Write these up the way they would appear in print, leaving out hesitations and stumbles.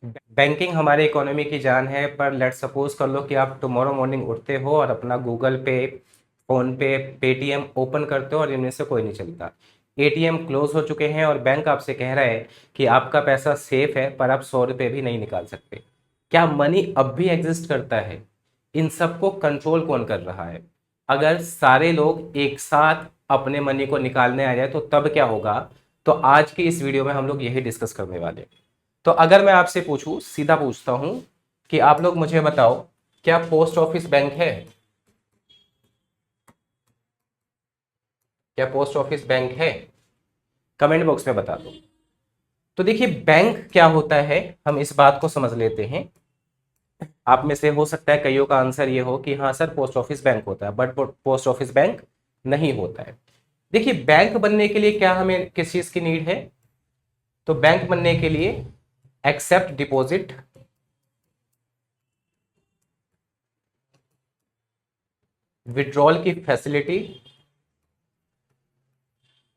Banking हमारे economy की जान है, पर लेट सपोज कर लो कि आप टुमारो मॉर्निंग उठते हो और अपना गूगल पे, फोन पे, पेटीएम ओपन करते हो और इनमें से कोई नहीं चलता। एटीएम क्लोज हो चुके हैं और बैंक आपसे कह रहा है कि आपका पैसा सेफ है, पर आप 100 रुपये भी नहीं निकाल सकते। क्या मनी अब भी एग्जिस्ट करता है? इन सबको कंट्रोल कौन कर रहा है? अगर सारे लोग एक साथ अपने मनी को निकालने आ जाए तो तब क्या होगा? तो आज की इस वीडियो में हम लोग यही डिस्कस करने वाले हैं। तो अगर मैं आपसे पूछूं, सीधा पूछता हूं कि आप लोग मुझे बताओ, क्या पोस्ट ऑफिस बैंक है? क्या पोस्ट ऑफिस बैंक है? कमेंट बॉक्स में बता दो। तो देखिए, बैंक क्या होता है, हम इस बात को समझ लेते हैं। आप में से हो सकता है कईयों का आंसर ये हो कि हाँ सर, पोस्ट ऑफिस बैंक होता है, बट पोस्ट ऑफिस बैंक नहीं होता है। देखिए, बैंक बनने के लिए क्या हमें किस चीज की नीड है? तो बैंक बनने के लिए एक्सेप्ट डिपॉजिट, विड्रॉल की फैसिलिटी,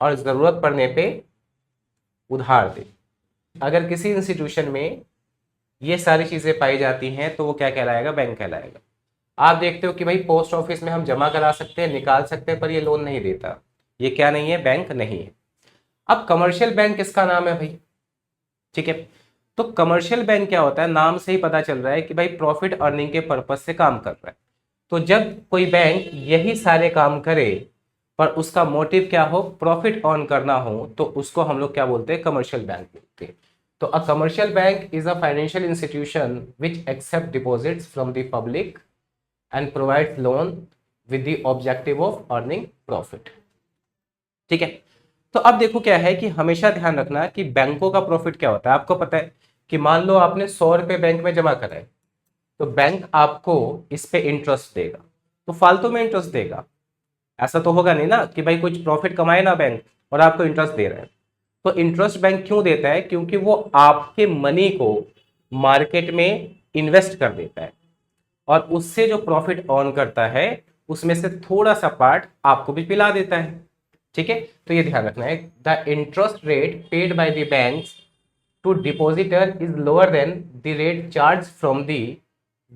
और जरूरत पड़ने पे उधार दे। अगर किसी इंस्टीट्यूशन में ये सारी चीजें पाई जाती हैं तो वो क्या कहलाएगा? बैंक कहलाएगा। आप देखते हो कि भाई पोस्ट ऑफिस में हम जमा करा सकते हैं, निकाल सकते हैं, पर ये लोन नहीं देता। ये क्या नहीं है? बैंक नहीं है। अब कमर्शियल बैंक किसका नाम है भाई? ठीक है। तो कमर्शियल बैंक क्या होता है? नाम से ही पता चल रहा है कि भाई प्रॉफिट अर्निंग के पर्पज से काम कर रहा है। तो जब कोई बैंक यही सारे काम करे पर उसका मोटिव क्या हो? प्रॉफिट अर्न करना हो, तो उसको हम लोग क्या बोलते हैं? कमर्शियल बैंक बोलते हैं। तो a commercial bank is a financial institution which accept deposits from the public and provides loan with the objective of earning profit. ठीक है। तो अब देखो क्या है कि हमेशा ध्यान रखना कि बैंकों का प्रॉफिट क्या होता है। आपको पता है कि मान लो आपने 100 रुपये बैंक में जमा कराए, तो बैंक आपको इस पे इंटरेस्ट देगा, तो फालतू में इंटरेस्ट देगा। ऐसा तो होगा नहीं ना कि भाई कुछ प्रॉफिट कमाए ना बैंक और आपको इंटरेस्ट दे रहा है। तो इंटरेस्ट बैंक क्यों देता है? क्योंकि वो आपके मनी को मार्केट में इन्वेस्ट कर देता है और उससे जो प्रॉफिट अर्न करता है उसमें से थोड़ा सा पार्ट आपको भी पिला देता है। ठीक है। तो ये ध्यान रखना है, the interest rate paid by the banks to depositor is lower than the rate charge from the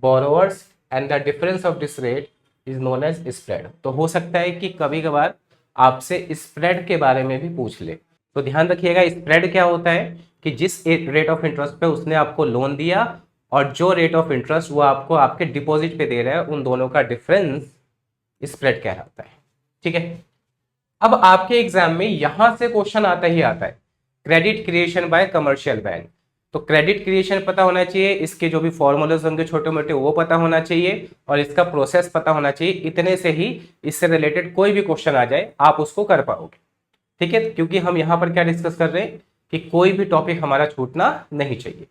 borrowers and the difference of this rate is known as spread. तो हो सकता है कि कभी कभार आपसे स्प्रेड के बारे में भी पूछ ले। तो ध्यान रखिएगा, स्प्रेड क्या होता है कि जिस रेट ऑफ इंटरेस्ट पे उसने आपको लोन दिया और जो रेट ऑफ इंटरेस्ट वो आपको आपके डिपॉजिट पे दे रहा है, उन दोनों का डिफरेंस स्प्रेड कहलाता है। ठीक है। अब आपके एग्जाम में यहां से क्वेश्चन आता ही आता है, credit creation bye commercial bank. तो क्रेडिट क्रिएशन पता होना चाहिए, इसके जो भी फॉर्मूलेज होंगे छोटे मोटे वो पता होना चाहिए, और इसका प्रोसेस पता होना चाहिए। इतने से ही इससे रिलेटेड कोई भी क्वेश्चन आ जाए आप उसको कर पाओगे। ठीक है। क्योंकि हम यहां पर क्या डिस्कस कर रहे हैं कि कोई भी टॉपिक हमारा छूटना नहीं चाहिए।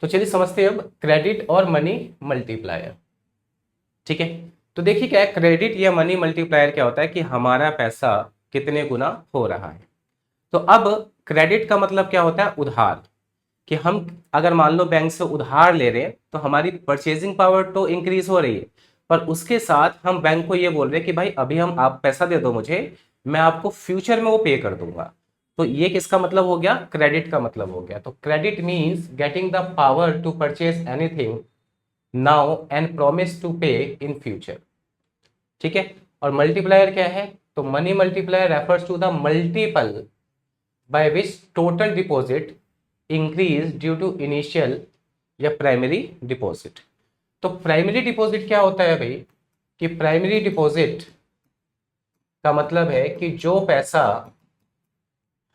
तो चलिए समझते हैं अब क्रेडिट और मनी मल्टीप्लायर। ठीक है। तो देखिए क्या है, क्रेडिट या मनी मल्टीप्लायर क्या होता है कि हमारा पैसा कितने गुना हो रहा है। तो अब क्रेडिट का मतलब क्या होता है? उधार। कि हम अगर मान लो बैंक से उधार ले रहे हैं तो हमारी परचेजिंग पावर तो इंक्रीज हो रही है, पर उसके साथ हम बैंक को ये बोल रहे हैं कि भाई अभी हम आप पैसा दे दो मुझे, मैं आपको फ्यूचर में वो पे कर दूंगा। तो ये किसका मतलब हो गया? क्रेडिट का मतलब हो गया। तो credit means getting the power to purchase anything now and promise to pay in future. ठीक है। और मल्टीप्लायर क्या है? तो money multiplier refers to the multiple by which total deposit increase due to initial या प्राइमरी डिपॉजिट। तो primary deposit क्या होता है भाई? कि प्राइमरी डिपॉजिट का मतलब है कि जो पैसा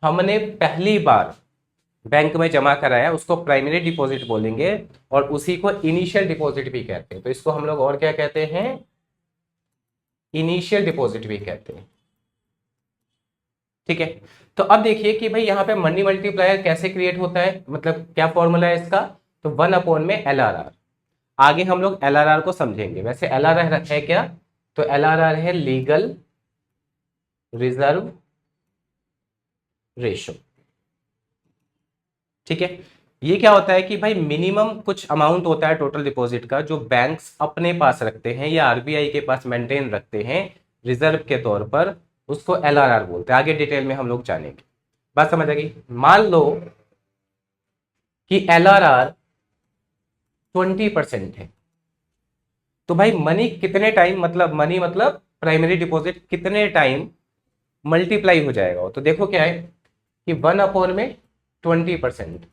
हमने पहली बार बैंक में जमा कराया उसको प्राइमरी डिपॉजिट बोलेंगे, और उसी को इनिशियल डिपॉजिट भी कहते हैं। तो इसको हम लोग और क्या कहते हैं? इनिशियल डिपॉजिट भी कहते हैं। ठीक है। तो अब देखिए कि भाई यहाँ पे मनी मल्टीप्लायर कैसे क्रिएट होता है, मतलब क्या फॉर्मूला है इसका? तो 1 में LRR। आगे हम लोग LRR को समझेंगे। वैसे LRR है क्या? तो LRR है लीगल रिजर्व रेशो। ठीक है। ये क्या होता है कि भाई मिनिमम कुछ अमाउंट होता है टोटल डिपॉजिट का जो बैंक्स अपने पास रखते हैं या RBI के पास मेंटेन रखते हैं रिजर्व के तौर पर, उसको LRR बोलते हैं। आगे डिटेल में हम लोग जानेंगे। बात समझ आ गई? मान लो कि LRR 20% है। तो भाई मनी कितने टाइम, मतलब मनी मतलब प्राइमरी डिपॉजिट कितने टाइम मल्टीप्लाई हो जाएगा। तो देखो क्या है कि 1 में 20%।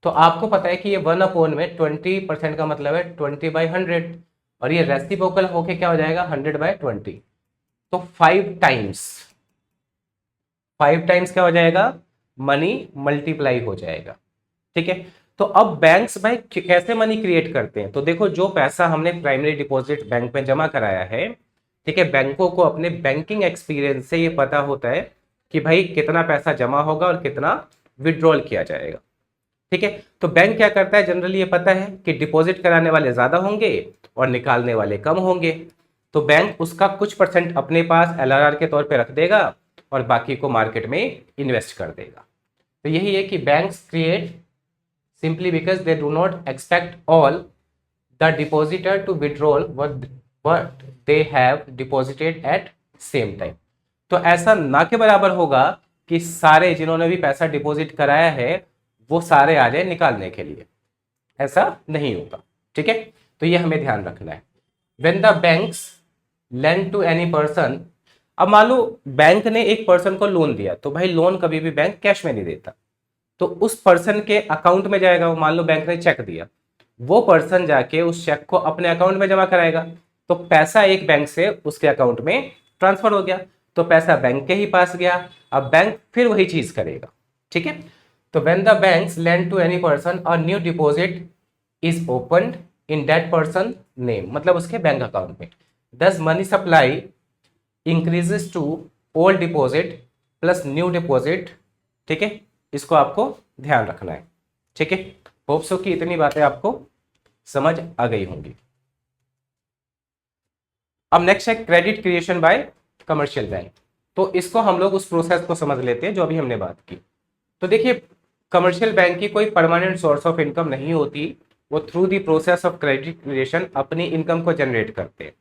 तो आपको पता है कि ये 1/20% का मतलब है 20/100, और ये रेसिप्रोकल होके क्या हो जाएगा 100/20। तो 5 टाइम्स, 5 टाइम्स क्या हो जाएगा, मनी मल्टीप्लाई हो जाएगा। ठीक है। तो अब बैंक्स भाई कैसे मनी क्रिएट करते हैं, तो देखो जो पैसा हमने प्राइमरी डिपॉजिट बैंक में जमा कराया है, ठीक है, बैंकों को अपने बैंकिंग एक्सपीरियंस से ये पता होता है कि भाई कितना पैसा जमा होगा और कितना विड्रॉल किया जाएगा। ठीक है। तो बैंक क्या करता है, जनरली ये पता है कि डिपॉजिट कराने वाले ज्यादा होंगे और निकालने वाले कम होंगे, तो बैंक उसका कुछ परसेंट अपने पास एलआरआर के तौर पे रख देगा और बाकी को मार्केट में इन्वेस्ट कर देगा। तो यही है कि banks create simply because they do not expect all the depositor to withdraw what they have deposited at same time। तो ऐसा ना के बराबर होगा कि सारे जिन्होंने भी पैसा डिपॉजिट कराया है वो सारे आ जाए निकालने के लिए, ऐसा नहीं होगा। ठीक है। तो ये हमें ध्यान रखना है। when the banks lend to any person, अब मान लो बैंक ने एक पर्सन को लोन दिया, तो भाई लोन कभी भी बैंक कैश में नहीं देता, तो उस पर्सन के अकाउंट में जाएगा। वो मान लो बैंक ने चेक दिया, वो पर्सन जाके उस चेक को अपने अकाउंट में जमा कराएगा, तो पैसा एक बैंक से उसके अकाउंट में ट्रांसफर हो गया, तो पैसा बैंक के ही पास गया। अब बैंक फिर वही चीज करेगा। ठीक है। तो when the banks lend to any person a new deposit is opened in that person name, मतलब उसके बैंक अकाउंट में, thus money supply increases to old deposit plus new deposit. ठीक है, इसको आपको ध्यान रखना है। ठीक है। होप सो कि इतनी बातें आपको समझ आ गई होंगी। अब नेक्स्ट है credit creation bye commercial bank. तो इसको हम लोग उस प्रोसेस को समझ लेते हैं जो अभी हमने बात की। तो देखिए कमर्शियल बैंक की कोई परमानेंट सोर्स ऑफ इनकम नहीं होती, वो through the process of credit creation अपनी इनकम को जनरेट करते हैं।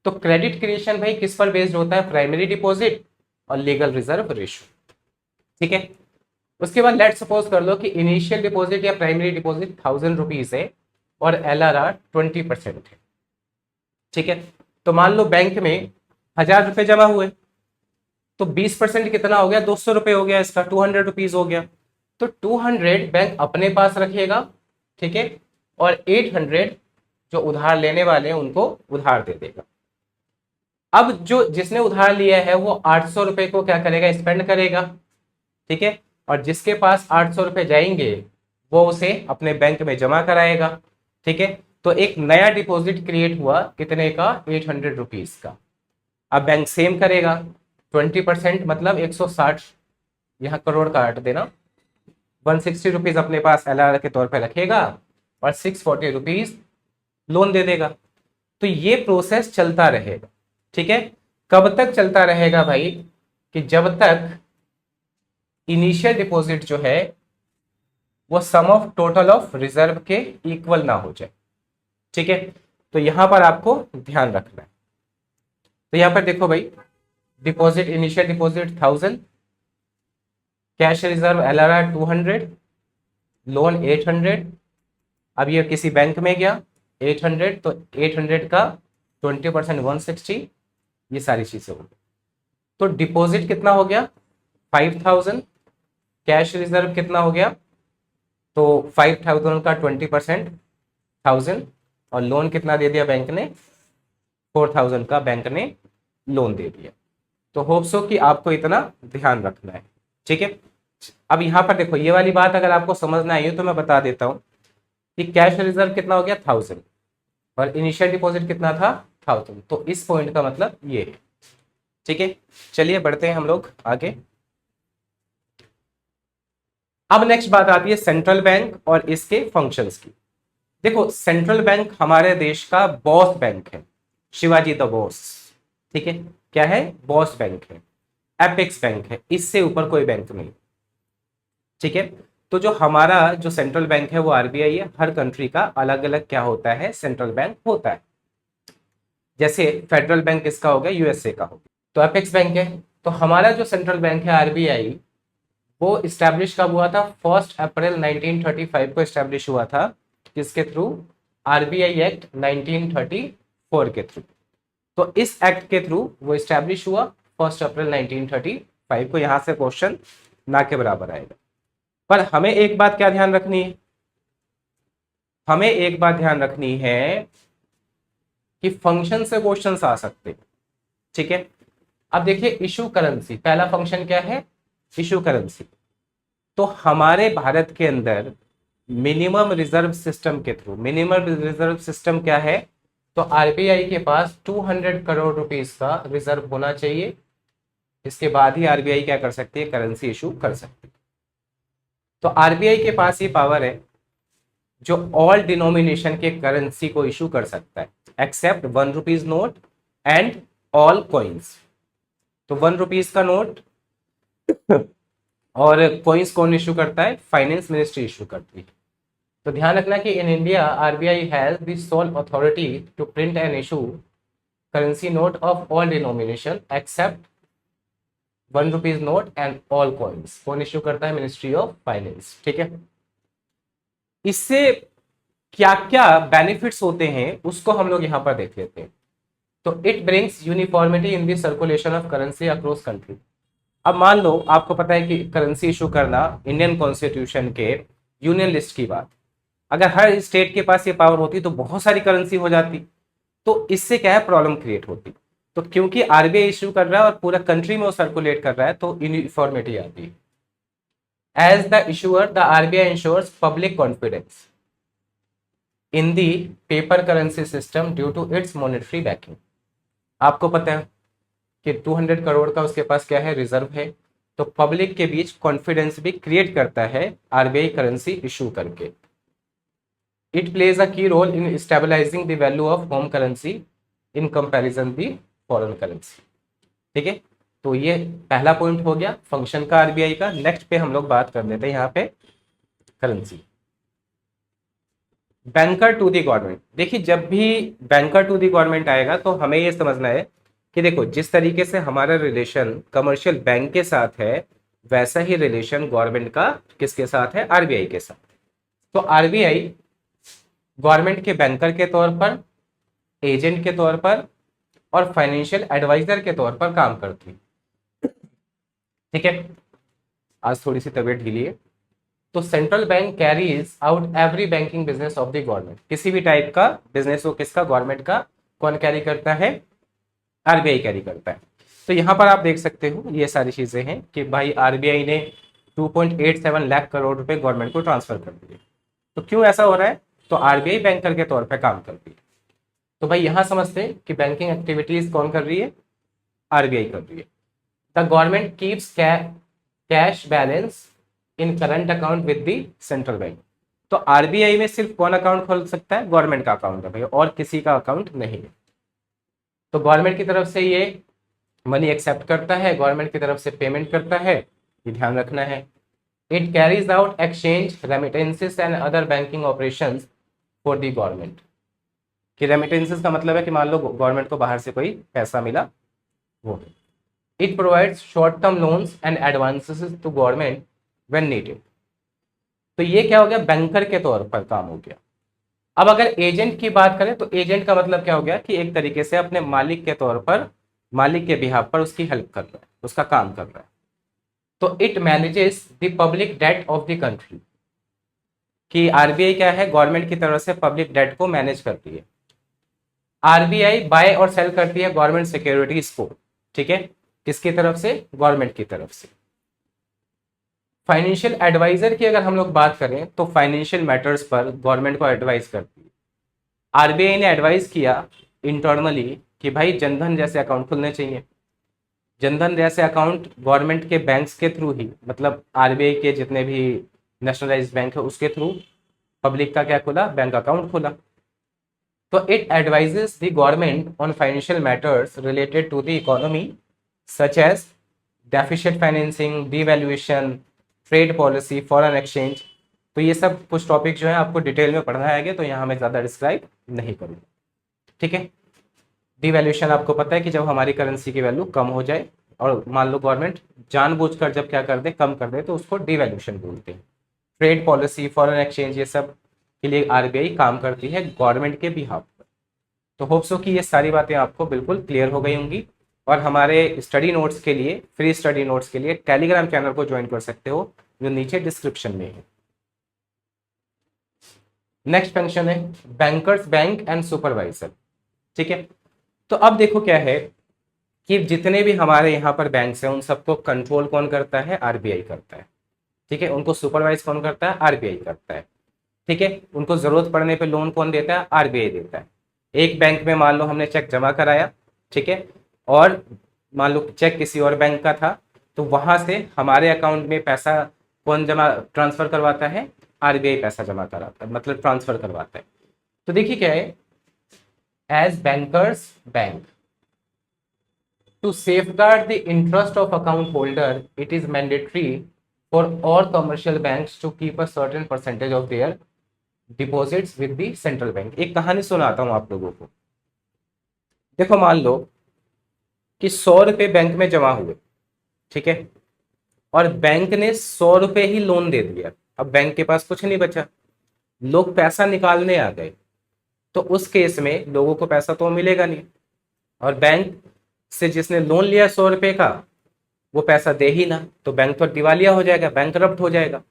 तो क्रेडिट क्रिएशन भाई किस पर बेस्ड होता है, प्राइमरी डिपॉजिट और लीगल रिजर्व रेशियो। ठीक है। उसके बाद लेट सपोज कर लो कि इनिशियल डिपॉजिट या प्राइमरी डिपॉजिट 1000 रुपीज है और एलआरआर 20% है। ठीक है। तो मान लो बैंक में 1000 रुपए जमा हुए, तो 20% कितना हो गया, 200 रुपए हो गया, इसका 200 रुपीज हो गया। तो 200 बैंक अपने पास रखेगा, ठीक है, और 800 जो उधार लेने वाले हैं उनको उधार दे देगा। अब जो जिसने उधार लिया है वो 800 रुपए को क्या करेगा, स्पेंड करेगा। ठीक है। और जिसके पास 800 रुपए जाएंगे वो उसे अपने बैंक में जमा कराएगा। ठीक है। तो एक नया डिपॉजिट क्रिएट हुआ कितने का, 800 रुपीज का। अब बैंक सेम करेगा 20%, मतलब 160, यहाँ करोड़ काट देना, 160 रुपीज अपने पास एलआर के तौर पर रखेगा और 640 रुपीज लोन दे देगा। तो ये प्रोसेस चलता रहेगा। ठीक है। कब तक चलता रहेगा भाई, कि जब तक इनिशियल डिपॉजिट जो है वो सम ऑफ टोटल ऑफ रिजर्व के इक्वल ना हो जाए। ठीक है। तो यहां पर आपको ध्यान रखना है। तो यहां पर देखो भाई, deposit initial deposit 1000, cash reserve LRR 200, loan 800। अब ये किसी बैंक में गया 800, तो 800 का 20% 160, ये सारी चीजें हो गई। तो डिपॉजिट कितना हो गया 5000, कैश रिजर्व कितना हो गया, तो 5000 का 20% 1000, और लोन कितना दे दिया बैंक ने, 4000 का बैंक ने लोन दे दिया। तो होप सो कि आपको इतना ध्यान रखना है। ठीक है। अब यहां पर देखो ये वाली बात अगर आपको समझना आई तो मैं बता देता हूं कि कैश रिजर्व कितना हो गया 1000 और इनिशियल डिपॉजिट कितना था 1000। तो इस पॉइंट का मतलब ये है। ठीक है। चलिए बढ़ते हैं हम लोग आगे। अब नेक्स्ट बात आती है सेंट्रल बैंक और इसके फंक्शंस की। देखो सेंट्रल बैंक हमारे देश का बॉस बैंक है, शिवाजी द बॉस। ठीक है। क्या है, बॉस बैंक है, एपेक्स बैंक है, इससे ऊपर कोई बैंक नहीं। ठीक है। तो जो हमारा जो सेंट्रल बैंक है वो आरबीआई है। हर कंट्री का अलग अलग क्या होता है, सेंट्रल बैंक होता है। जैसे फेडरल बैंक किसका हो गया, यूएसए का हो गया। तो एपेक्स बैंक है। तो हमारा जो सेंट्रल बैंक है आरबीआई, वो इस्टेब्लिश कब हुआ था, 1 अप्रैल 1935 को इस्टेब्लिश हुआ था। किसके थ्रू, आरबीआई एक्ट 1934 के थ्रू। तो इस एक्ट के थ्रू वो इस्टेब्लिश हुआ 1 अप्रैल 1935 को। यहां से क्वेश्चन ना के बराबर आएगा। पर हमें एक बात क्या ध्यान रखनी है, हमें एक बात ध्यान रखनी है कि फंक्शन से क्वेश्चंस आ सकते हैं, ठीक है। अब देखिए इशू करेंसी, पहला फंक्शन क्या है, इशू करेंसी। तो हमारे भारत के अंदर मिनिमम रिजर्व सिस्टम के थ्रू, मिनिमम रिजर्व सिस्टम क्या है, तो आरबीआई के पास 200 करोड़ रुपीस का रिजर्व होना चाहिए। इसके बाद ही आरबीआई क्या कर सकती है, करेंसी इशू कर सकती है। तो आरबीआई के पास ये पावर है जो ऑल डिनोमिनेशन के करेंसी को इशू कर सकता है except 1 rupees note and all coins. तो 1 रुपीज का नोट और कॉइन्स कौन इशू करता है, फाइनेंस मिनिस्ट्री इशू करती है। तो ध्यान रखना कि in India RBI has the sole authority to print and issue currency note of all denomination except 1 rupees note and all coins. कौन इशू करता है, मिनिस्ट्री ऑफ फाइनेंस, ठीक है। इससे क्या क्या बेनिफिट्स होते हैं उसको हम लोग यहां पर देख लेते हैं। तो it brings uniformity in the circulation of currency across country. अब मान लो आपको पता है कि करेंसी इशू करना इंडियन कॉन्स्टिट्यूशन के यूनियन लिस्ट की बात, अगर हर स्टेट के पास ये पावर होती तो बहुत सारी करेंसी हो जाती। तो इससे क्या है, प्रॉब्लम क्रिएट होती। तो क्योंकि आरबीआई इशू कर रहा है और पूरा कंट्री में वो सर्कुलेट कर रहा है तो यूनिफॉर्मिटी आती है। As the issuer the RBI ensures public confidence in the paper currency system due to its monetary backing. आपको पता है कि 200 करोड़ का उसके पास क्या है, रिजर्व है। तो पब्लिक के बीच कॉन्फिडेंस भी क्रिएट करता है आरबीआई करेंसी इशू करके। It plays a key role in stabilising the value of home currency in comparison the foreign currency, ठीक है। तो ये पहला पॉइंट हो गया फंक्शन का आरबीआई का। नेक्स्ट पे हम लोग बात कर लेते हैं यहाँ पे currency. Banker to the government. देखिए जब भी बैंकर टू दी गवर्नमेंट आएगा तो हमें ये समझना है कि देखो जिस तरीके से हमारा रिलेशन कमर्शियल बैंक के साथ है वैसा ही रिलेशन गवर्नमेंट का किसके साथ है, आरबीआई के साथ। तो आरबीआई गवर्नमेंट के बैंकर के तौर पर, एजेंट के तौर पर और फाइनेंशियल एडवाइजर के तौर पर काम करती है, ठीक है। आज थोड़ी सी तबीयत ढीली है। तो central bank carries out every banking business of the government. किसी भी टाइप का बिजनेस हो किसका, गवर्नमेंट का, कौन कैरी करता है, आरबीआई कैरी करता है। तो यहां पर आप देख सकते हो ये सारी चीजें हैं कि भाई आरबीआई ने 2.87 लाख करोड़ रुपए गवर्नमेंट को ट्रांसफर कर दिए। तो क्यों ऐसा हो रहा है, तो आरबीआई बैंकर के तौर पर काम करती है। तो भाई यहां समझते हैं कि बैंकिंग एक्टिविटीज कौन कर रही है, आरबीआई कर रही है। The government keeps cash balance in current account with the central bank. तो आरबीआई में सिर्फ कौन अकाउंट खोल सकता है, गवर्नमेंट का अकाउंट है भाई, और किसी का अकाउंट नहीं है। तो गवर्नमेंट की तरफ से ये मनी एक्सेप्ट करता है, गवर्नमेंट की तरफ से पेमेंट करता है, ये ध्यान रखना है। It carries out exchange remittances and other banking operations for the government. कि रेमिटेंसेस का मतलब है कि मान लो गवर्नमेंट को बाहर से कोई पैसा मिला वो। It provides short term loans and advances to government when needed. तो ये क्या हो गया, बैंकर के तौर पर काम हो गया। अब अगर एजेंट की बात करें तो एजेंट का मतलब क्या हो गया कि एक तरीके से अपने मालिक के तौर पर, मालिक के बिहाफ पर उसकी हेल्प कर रहा है, उसका काम कर रहा है। तो it manages the public debt of the country. कि आरबीआई क्या है, गवर्नमेंट की तरफ से पब्लिक डेट को मैनेज करती है। आरबीआई बाय और सेल करती है गवर्नमेंट सिक्योरिटीज को, ठीक है, किसकी तरफ से, गवर्नमेंट की तरफ से। फाइनेंशियल एडवाइजर की अगर हम लोग बात करें तो फाइनेंशियल मैटर्स पर गवर्नमेंट को एडवाइस करती है। आरबीआई ने एडवाइस किया इंटरनली कि भाई जनधन जैसे अकाउंट खुलने चाहिए। जनधन जैसे अकाउंट गवर्नमेंट के बैंक्स के थ्रू ही, मतलब आरबीआई के जितने भी नेशनलाइज्ड बैंक है उसके थ्रू पब्लिक का क्या खुला, बैंक अकाउंट खुला। तो it advises the government on financial matters related to the economy such as deficient financing, devaluation, trade policy, foreign exchange. तो ये सब कुछ टॉपिक जो है आपको डिटेल में पढ़ना है, तो यहाँ मैं ज़्यादा डिस्क्राइब नहीं करूँगा, ठीक है। डीवैल्यूएशन आपको पता है कि जब हमारी करेंसी की वैल्यू कम हो जाए और मान लो गवर्नमेंट जानबूझकर जब क्या कर दे, कम कर दे, तो उसको डीवैल्यूएशन बोलते हैं। ट्रेड पॉलिसी, फॉरेन एक्सचेंज, ये सब के लिए आरबीआई काम करती है गवर्नमेंट के बिहाफ पर। तो होप सो कि ये सारी बातें आपको बिल्कुल क्लियर हो गई होंगी। और हमारे स्टडी नोट्स के लिए, फ्री स्टडी नोट्स के लिए टेलीग्राम चैनल को ज्वाइन कर सकते हो, जो नीचे डिस्क्रिप्शन में है। नेक्स्ट फंक्शन है बैंकर्स बैंक एंड सुपरवाइजर। ठीक है, तो अब देखो क्या है कि जितने भी हमारे यहाँ पर बैंक्स हैं उन सबको कंट्रोल कौन करता है? आरबीआई करता है। ठीक है, उनको सुपरवाइज कौन करता है? आरबीआई करता है। ठीक है, उनको जरूरत पड़ने पे लोन कौन देता है? आरबीआई देता है। एक बैंक में मान लो हमने चेक जमा कराया, ठीक है, और मान लो चेक किसी और बैंक का था, तो वहां से हमारे अकाउंट में पैसा कौन जमा ट्रांसफर करवाता है? आरबीआई पैसा जमा कराता है, मतलब ट्रांसफर करवाता है। तो देखिए क्या है, as bankers bank to safeguard the interest of account holder, it is mandatory for all commercial banks to keep a certain percentage of their deposits with the central bank। एक कहानी सुनाता हूं आप लोगों को। देखो मान लो कि 100 रुपए बैंक में जमा हुए, ठीक है, और बैंक ने 100 रुपए ही लोन दे दिया। अब बैंक के पास कुछ नहीं बचा, लोग पैसा निकालने आ गए, तो उस केस में लोगों को पैसा तो मिलेगा नहीं, और बैंक से जिसने लोन लिया 100 रुपए का वो पैसा दे ही ना, तो बैंक तो दिवालिया हो जाएगा, बैंकरप्ट हो जाएगा।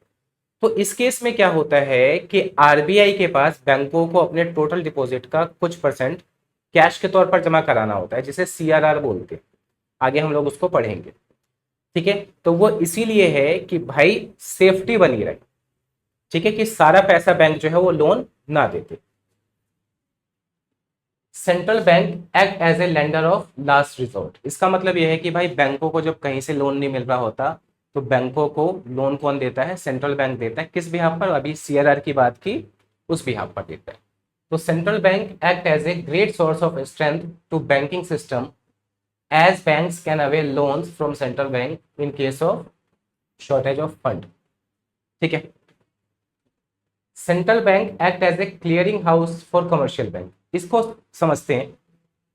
तो इस केस में क्या होता है कि आरबीआई के पास बैंकों को अपने टोटल डिपॉजिट का कुछ परसेंट कैश के तौर पर जमा कराना होता है, जिसे सीआरआर बोलते हैं। आगे हम लोग उसको पढ़ेंगे। ठीक है, तो वो इसीलिए है कि भाई सेफ्टी बनी रहे, ठीक है, कि सारा पैसा बैंक जो है वो लोन ना देते। Central bank act as a lender of last resort. इसका मतलब यह है कि भाई बैंकों को जब कहीं से लोन नहीं मिल रहा होता तो बैंकों को लोन कौन देता है? सेंट्रल बैंक देता है। किस बिहाफ पर? अभी सीआरआर की बात की, उस बिहाफ पर देता है। तो central bank act as a great source of strength to banking system as banks can avail loans from central bank in case of shortage of fund. ठीक है, central bank act as a clearing house for commercial bank. इसको समझते हैं।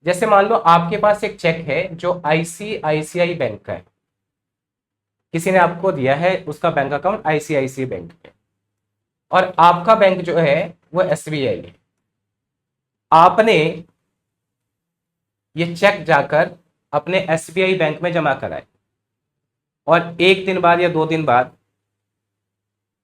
जैसे मान लो आपके पास एक check है जो आईसीआईसीआई बैंक का है, किसी ने आपको दिया है उसका बैंक अकाउंट आईसीआईसीआई बैंक है, और आपका बैंक जो है वो एसबीआई है। आपने ये चेक जाकर अपने एसबीआई बैंक में जमा कराए, और एक दिन बाद या 2 दिन बाद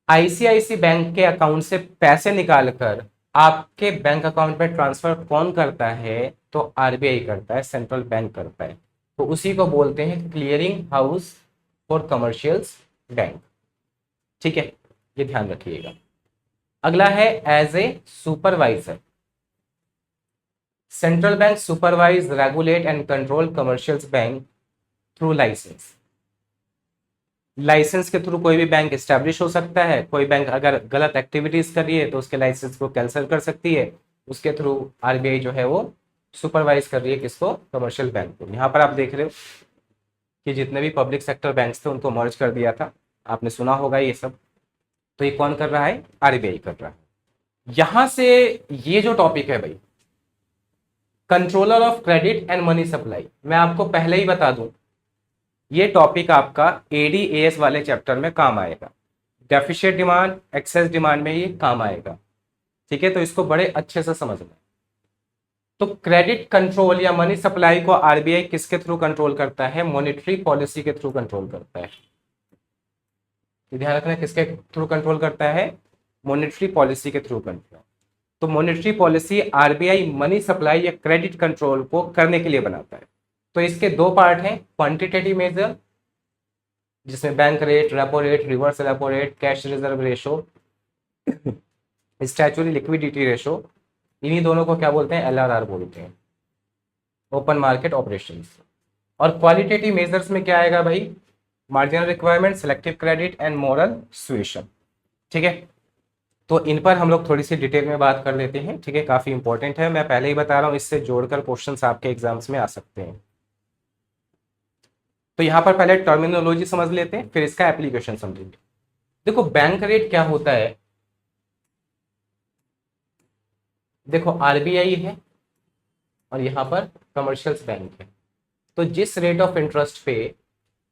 आईसीआईसीआई बैंक के अकाउंट से पैसे निकालकर आपके बैंक अकाउंट में ट्रांसफर कौन करता है? तो आरबीआई करता है, सेंट्रल बैंक करता है। तो उसी को बोलते हैं clearing house for commercials bank. ठीक है, ये ध्यान रखिएगा। अगला है as a supervisor. Central bank supervise, regulate and control commercials bank through licence. Licence के थ्रू कोई भी बैंक एस्टैब्लिश हो सकता है। कोई बैंक अगर गलत एक्टिविटीज कर रही है तो उसके लाइसेंस को कैंसिल कर सकती है। उसके थ्रू आरबीआई जो है वो सुपरवाइज कर रही है किसको? कमर्शियल बैंक को। यहाँ पर आप देख रहे हो कि जितने भी पब्लिक सेक्टर बैंक्स थे उनको मर्ज कर दिया था, आपने सुना होगा ये सब। तो ये कौन कर रहा है? आरबीआई कर रहा है। यहां से ये जो टॉपिक है भाई, controller of credit and money supply, मैं आपको पहले ही बता दूं ये टॉपिक आपका एडीएएस वाले चैप्टर में काम आएगा। डेफिशिएंट डिमांड, एक्सेस डिमांड में ये काम आएगा। ठीक है, तो इसको बड़े अच्छे से समझना। तो क्रेडिट कंट्रोल या मनी सप्लाई को आरबीआई किसके थ्रू कंट्रोल करता है? मॉनेटरी पॉलिसी के थ्रू कंट्रोल करता है। ध्यान रखना, किसके थ्रू कंट्रोल करता है? मॉनेटरी पॉलिसी के थ्रू कंट्रोल। तो monetary policy RBI money supply या क्रेडिट कंट्रोल को करने के लिए बनाता है। तो इसके 2 पार्ट हैं, क्वांटिटेटिव मेजर जिसमें bank rate, repo rate, reverse repo rate, cash reserve ratio, statutory liquidity ratio, इन्हीं दोनों को क्या बोलते हैं? एलआरआर बोलते हैं, ओपन मार्केट ऑपरेशंस। और क्वालिटेटिव मेजर्स में क्या आएगा भाई? Marginal requirement, selective credit and moral suasion. ठीक है, तो इन पर हम लोग थोड़ी सी डिटेल में बात कर लेते हैं। ठीक है, काफी इंपॉर्टेंट है, मैं पहले ही बता रहा हूं, इससे जोड़कर क्वेश्चंस आपके एग्जाम्स में आ सकते हैं। तो यहां पर पहले टर्मिनोलॉजी समझ लेते हैं, फिर इसका एप्लीकेशन समझेंगे। देखो बैंक रेट क्या होता है, देखो आरबीआई है और यहां पर कमर्शियल बैंक है। तो जिस रेट ऑफ इंटरेस्ट पे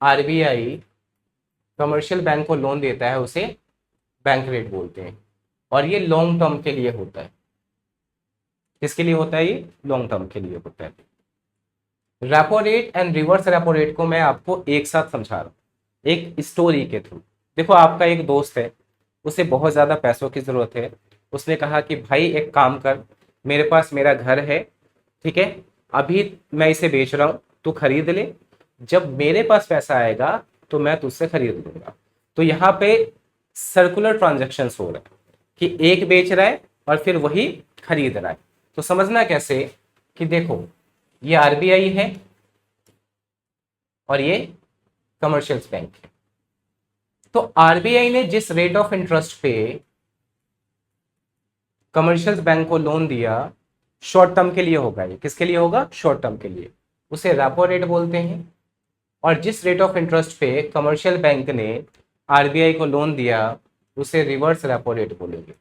आरबीआई कमर्शियल बैंक को लोन देता है उसे बैंक रेट बोलते हैं। और ये लॉन्ग टर्म के लिए होता है। किसके लिए होता है? ये लॉन्ग टर्म के लिए होता है। Repo rate and reverse repo rate को मैं आपको एक साथ समझा रहा हूँ एक स्टोरी के थ्रू। देखो, आपका एक दोस्त है, उसे बहुत ज़्यादा पैसों की ज़रूरत है। उसने कहा कि भाई एक काम कर, मेरे पास मेरा घर है, ठीक है, अभी मैं इसे बेच रहा हूँ, तू खरीद ले, जब मेरे पास पैसा आएगा तो मैं तुझसे खरीद लूंगा। तो यहाँ पे सर्कुलर ट्रांजेक्शन हो रहा है कि एक बेच रहा है और फिर वही खरीद रहा है। तो समझना कैसे कि देखो, ये आरबीआई है और ये कमर्शियल बैंक है। तो आरबीआई ने जिस रेट ऑफ इंटरेस्ट पे कमर्शियल बैंक को लोन दिया, शॉर्ट टर्म के लिए होगा। ये किसके लिए होगा? शॉर्ट टर्म के लिए, उसे रेपो रेट बोलते हैं। और जिस रेट ऑफ इंटरेस्ट पे कमर्शियल बैंक ने आरबीआई को लोन दिया, उसे रिवर्स रेपो रेट बोलेंगे।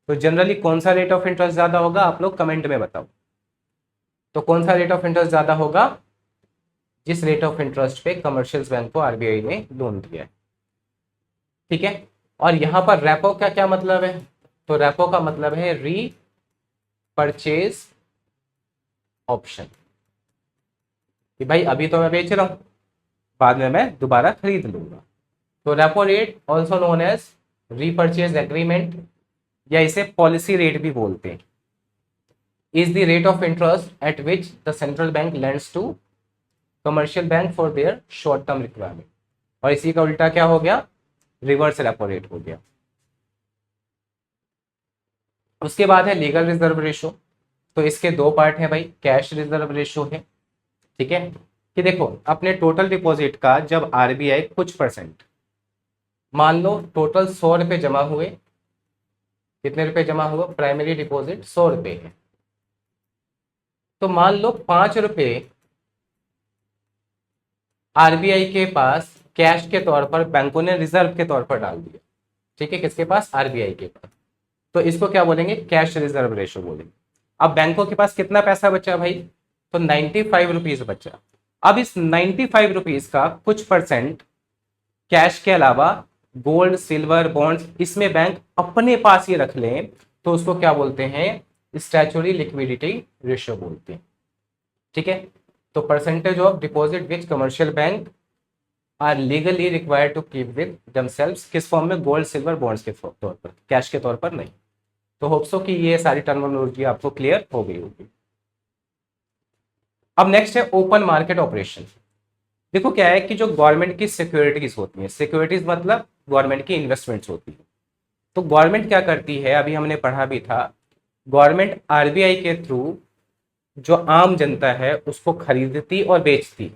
तो जनरली कौन सा रेट ऑफ इंटरेस्ट ज्यादा होगा? आप लोग कमेंट में बताओ। तो कौन सा रेट ऑफ इंटरेस्ट ज्यादा होगा? जिस रेट ऑफ इंटरेस्ट पे कमर्शियल बैंक को आरबीआई ने लोन दिया है, ठीक है। और यहां पर रेपो का क्या मतलब है? तो रेपो का मतलब है री परचेज ऑप्शन, कि भाई अभी तो मैं बेच रहा हूं, बाद में मैं दोबारा खरीद लूंगा। तो repo rate also known as repurchase agreement, या इसे पॉलिसी रेट भी बोलते हैं, is the rate of interest at which the central bank lends to commercial bank for their short term requirement. और इसी का उल्टा क्या हो गया? रिवर्स रेपो रेट हो गया। उसके बाद है लीगल रिजर्व रेशो। तो इसके दो पार्ट हैं भाई, कैश रिजर्व रेशो है, ठीक है, कि देखो अपने टोटल डिपॉजिट का जब आरबीआई कुछ परसेंट, मान लो टोटल 100 रुपए जमा हुए, कितने रुपए जमा हुआ? प्राइमरी डिपॉजिट 100 रुपए है, तो मान लो 5 रुपए आरबीआई के पास कैश के तौर पर बैंकों ने रिजर्व के तौर पर डाल दिया, ठीक है, किसके पास? आरबीआई के पास। तो इसको क्या बोलेंगे? कैश रिजर्व रेशो बोलेंगे। अब बैंकों के पास कितना पैसा बचा भाई? तो 95 रुपीज बचा। अब इस 95 रुपीज का कुछ परसेंट कैश के अलावा गोल्ड, सिल्वर, बॉन्ड्स, इसमें बैंक अपने पास ही रख लें, तो उसको क्या बोलते हैं? स्टैच्यूटरी लिक्विडिटी रेशियो बोलते हैं, ठीक है। तो percentage of deposit which commercial bank are legally required to keep with themselves, किस फॉर्म में? गोल्ड, सिल्वर, बॉन्ड्स के तौर पर, कैश के तौर पर नहीं। तो होप्सो कि ये सारी टर्मिनोलॉजी आपको क्लियर हो गई होगी। अब नेक्स्ट है ओपन मार्केट ऑपरेशन। देखो क्या है कि जो गवर्नमेंट की सिक्योरिटीज होती हैं, सिक्योरिटीज मतलब गवर्नमेंट की इन्वेस्टमेंट्स होती है, तो गवर्नमेंट क्या करती है, अभी हमने पढ़ा भी था, गवर्नमेंट आरबीआई के थ्रू जो आम जनता है उसको खरीदती और बेचती,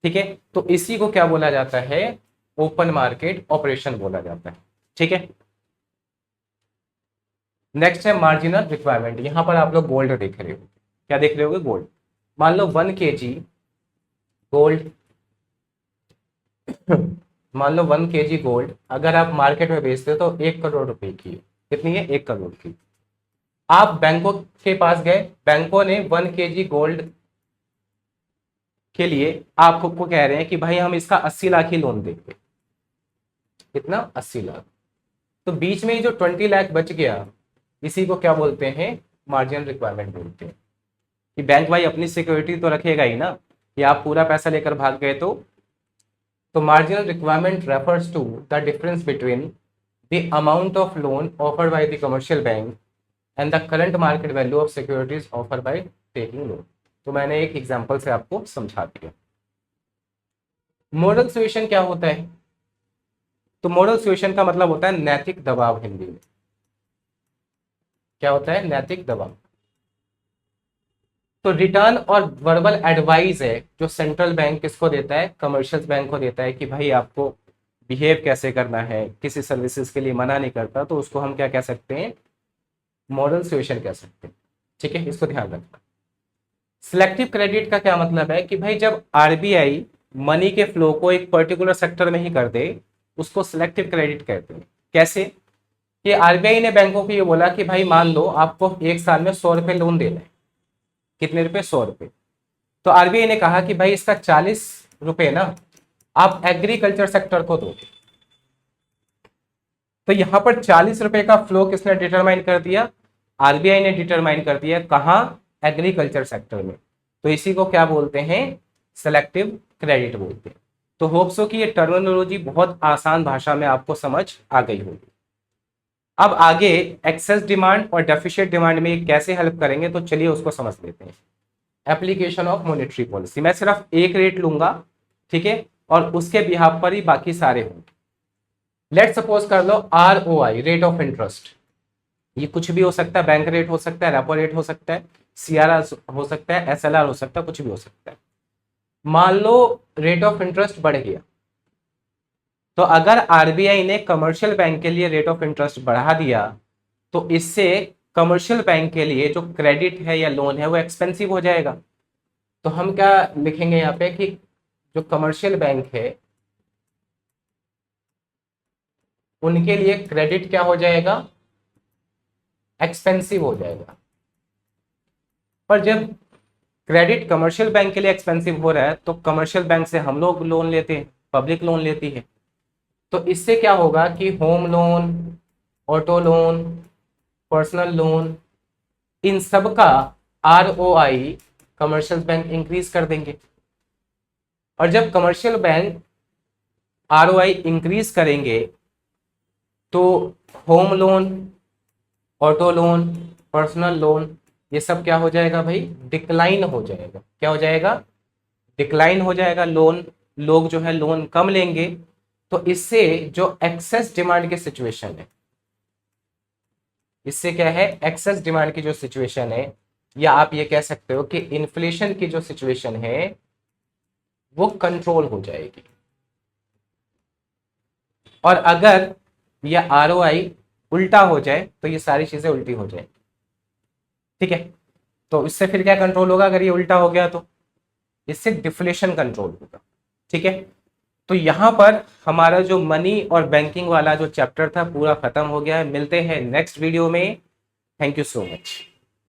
ठीक है। तो इसी को क्या बोला जाता है? ओपन मार्केट ऑपरेशन बोला जाता है, ठीक है। नेक्स्ट है मार्जिनल रिक्वायरमेंट। यहां पर आप लोग गोल्ड देख रहे हो, क्या देख रहे होगे? गोल्ड। मान लो 1 kg गोल्ड मान लो 1 kg गोल्ड अगर आप मार्केट में बेचते हो तो 1 करोड़ रुपए की है। कितनी है? 1 करोड़ की। आप बैंकों के पास गए, बैंकों ने 1 kg गोल्ड के लिए आपको कह रहे हैं कि भाई हम इसका 80 लाख ही लोन देंगे। कितना? 80 लाख। तो बीच में जो 20 लाख बच गया, इसी को क्या बोलते हैं? मार्जिनल रिक्वायरमेंट बोलते हैं, कि बैंक भाई अपनी सिक्योरिटी तो रखेगा ही ना, कि आप पूरा पैसा लेकर भाग गए तो marginal requirement refers to the difference between the amount of loan offered by the commercial bank and the current market value of securities offer by taking loan. तो मैंने एक एग्जांपल से आपको समझा दिया। मॉडल सिचुएशन क्या होता है? तो मॉडल सिचुएशन का मतलब होता है नैतिक दबाव। हिंदी में क्या होता है? नैतिक दबाव। तो रिटर्न और वर्बल एडवाइस है जो सेंट्रल बैंक किसको देता है? कमर्शियल बैंक को देता है, कि भाई आपको बिहेव कैसे करना है, किसी सर्विसेज के लिए मना नहीं करता, तो उसको हम क्या कह सकते हैं? मॉडल सिचुएशन कह सकते हैं, ठीक है, इसको ध्यान रखना। सिलेक्टिव क्रेडिट का क्या मतलब है? कि भाई जब आरबीआई मनी के फ्लो को एक पर्टिकुलर सेक्टर में ही कर दे, उसको सिलेक्टिव क्रेडिट कहते हैं। कैसे? कि आरबीआई ने बैंकों को ये बोला कि भाई मान लो आपको एक साल में 100 रुपए लोन देना है। कितने रुपए? 100 रुपए। तो आरबीआई ने कहा कि भाई इसका 40 रुपए ना आप एग्रीकल्चर सेक्टर को दो। तो यहां पर 40 रुपए का फ्लो किसने डिटरमाइन कर दिया? आरबीआई ने डिटरमाइन कर दिया। कहां? एग्रीकल्चर सेक्टर में। तो इसी को क्या बोलते हैं? सेलेक्टिव क्रेडिट बोलते हैं। तो होप सो कि ये टर्मिनोलॉजी बहुत आसान भाषा में आपको समझ आ गई होगी। अब आगे एक्सेस डिमांड और डेफिशिएंट डिमांड में कैसे हेल्प करेंगे, तो चलिए उसको समझ लेते हैं। एप्लीकेशन ऑफ मॉनेटरी पॉलिसी, मैं सिर्फ एक रेट लूंगा, ठीक है, और उसके बिहाफ पर ही बाकी सारे होंगे। लेट सपोज कर लो ROI, रेट ऑफ इंटरेस्ट। ये कुछ भी हो सकता है, बैंक रेट हो सकता है, रेपो रेट हो सकता है, CRR हो सकता है, SLR हो सकता है, कुछ भी हो सकता है। मान लो रेट ऑफ इंटरेस्ट बढ़ गया, तो अगर आरबीआई ने कमर्शियल बैंक के लिए रेट ऑफ इंटरेस्ट बढ़ा दिया, तो इससे कमर्शियल बैंक के लिए जो क्रेडिट है या लोन है वो एक्सपेंसिव हो जाएगा। तो हम क्या लिखेंगे यहाँ पे कि जो कमर्शियल बैंक है उनके लिए क्रेडिट क्या हो जाएगा? एक्सपेंसिव हो जाएगा। पर जब क्रेडिट कमर्शियल बैंक के लिए एक्सपेंसिव हो रहा है, तो कमर्शियल बैंक से हम लोग लोन लेते हैं, पब्लिक लोन लेती है। तो इससे क्या होगा कि home loan, auto loan, personal loan, इन सब का ROI कमर्शियल बैंक इंक्रीज कर देंगे। और जब कमर्शियल बैंक ROI इंक्रीज करेंगे तो home loan, auto loan, personal loan, ये सब क्या हो जाएगा भाई? डिक्लाइन हो जाएगा। क्या हो जाएगा? डिक्लाइन हो जाएगा। लोन, लोग जो है लोन कम लेंगे। तो इससे जो एक्सेस डिमांड की सिचुएशन है, इससे क्या है? एक्सेस डिमांड की जो सिचुएशन है, या आप ये कह सकते हो कि इन्फ्लेशन की जो सिचुएशन है वो कंट्रोल हो जाएगी। और अगर यह ROI उल्टा हो जाए तो ये सारी चीजें उल्टी हो जाएंगी, ठीक है। तो इससे फिर क्या कंट्रोल होगा? अगर ये उल्टा हो गया तो इससे डिफ्लेशन कंट्रोल होगा, ठीक है। तो यहां पर हमारा जो मनी और बैंकिंग वाला जो चैप्टर था पूरा खत्म हो गया है। मिलते हैं नेक्स्ट वीडियो में। Thank you so much.